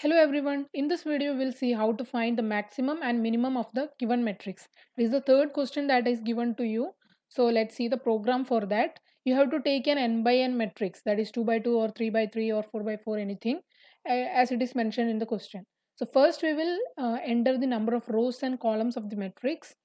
Hello everyone, in this video we'll see how to find the maximum and minimum of the given matrix. This is the third question that is given to you. So let's see the program for that. You have to take an n by n matrix, that is 2 by 2 or 3 by 3 or 4 by 4, anything as it is mentioned in the question. So first we will enter the number of rows and columns of the matrix,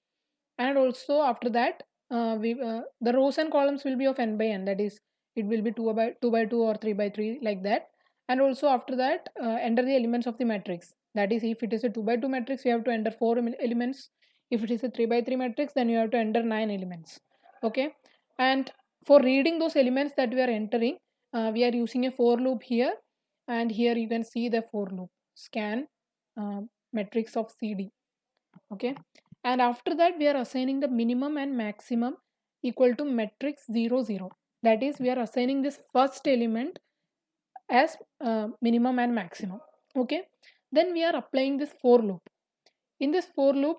and also after that the rows and columns will be of n by n, that is it will be 2 by 2 or 3 by 3 like that. And also after that enter the elements of the matrix, that is if it is a 2 by 2 matrix you have to enter 4 elements. If it is a 3 by 3 matrix then you have to enter 9 elements. Okay, and for reading those elements that we are entering, we are using a for loop here, and here you can see the for loop scan uh, matrix of cd. Okay, and after that we are assigning the minimum and maximum equal to matrix 0 0, that is we are assigning this first element as minimum and maximum. Okay, then we are applying this for loop. In this for loop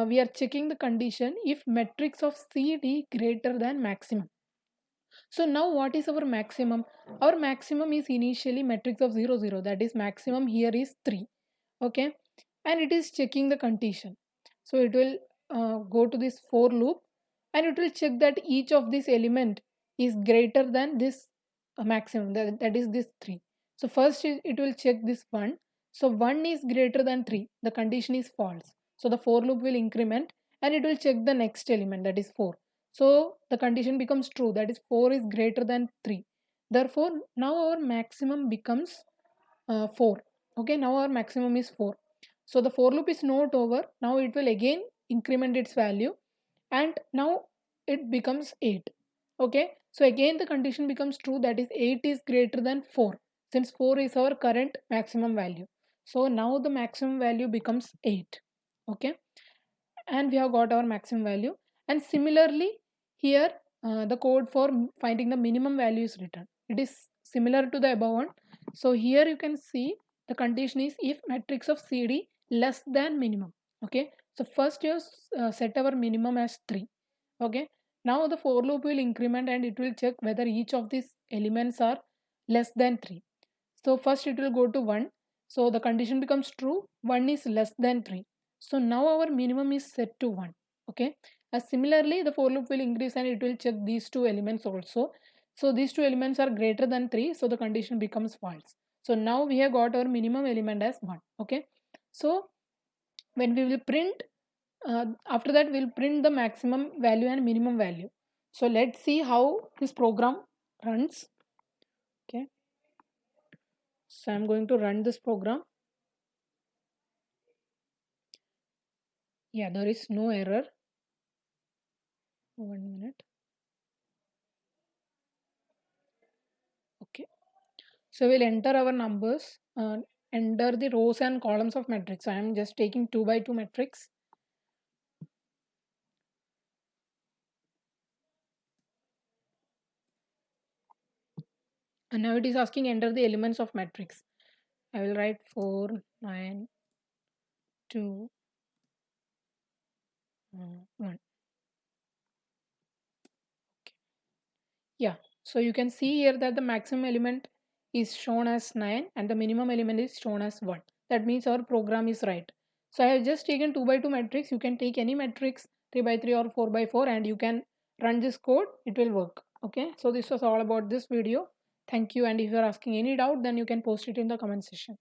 we are checking the condition if matrix of cd greater than maximum. So now what is our maximum? Our maximum is initially matrix of 0 0, that is maximum here is 3. Okay, and it is checking the condition. So it will go to this for loop, and it will check that each of this element is greater than this maximum, that is this 3. So first it will check this 1. So 1 is greater than 3, the condition is false. So the for loop will increment and it will check the next element, that is 4. So the condition becomes true, that is 4 is greater than 3. Therefore now our maximum becomes 4. Okay, now our maximum is 4. So the for loop is not over. Now it will again increment its value, and now it becomes 8. Okay, so again the condition becomes true, that is 8 is greater than 4, since 4 is our current maximum value. So now the maximum value becomes 8. Okay, and we have got our maximum value. And similarly here the code for finding the minimum value is written. It is similar to the above one. So here you can see the condition is if matrix of cd less than minimum. Okay, so first you set our minimum as 3. Okay, now the for loop will increment and it will check whether each of these elements are less than 3. So first it will go to 1. So the condition becomes true, 1 is less than 3. So now our minimum is set to 1. Okay, similarly the for loop will increase and it will check these two elements also. So these two elements are greater than 3, so the condition becomes false. So now we have got our minimum element as 1. Okay, so when we will print after that we'll print the maximum value and minimum value. So let's see how this program runs. Okay, so I'm going to run this program. Yeah, there is no error. 1 minute. Okay, so we'll enter our numbers, enter the rows and columns of matrix. I am just taking 2 by 2 matrix. And now it is asking enter the elements of matrix. I will write 4 9 2 1. Okay. Yeah, so you can see here that the maximum element is shown as 9 and the minimum element is shown as 1. That means our program is right. So I have just taken 2 by 2 matrix. You can take any matrix 3 by 3 or 4 by 4 and you can run this code. It will work. Okay, so this was all about this video. Thank you, and if you are asking any doubt then you can post it in the comment section.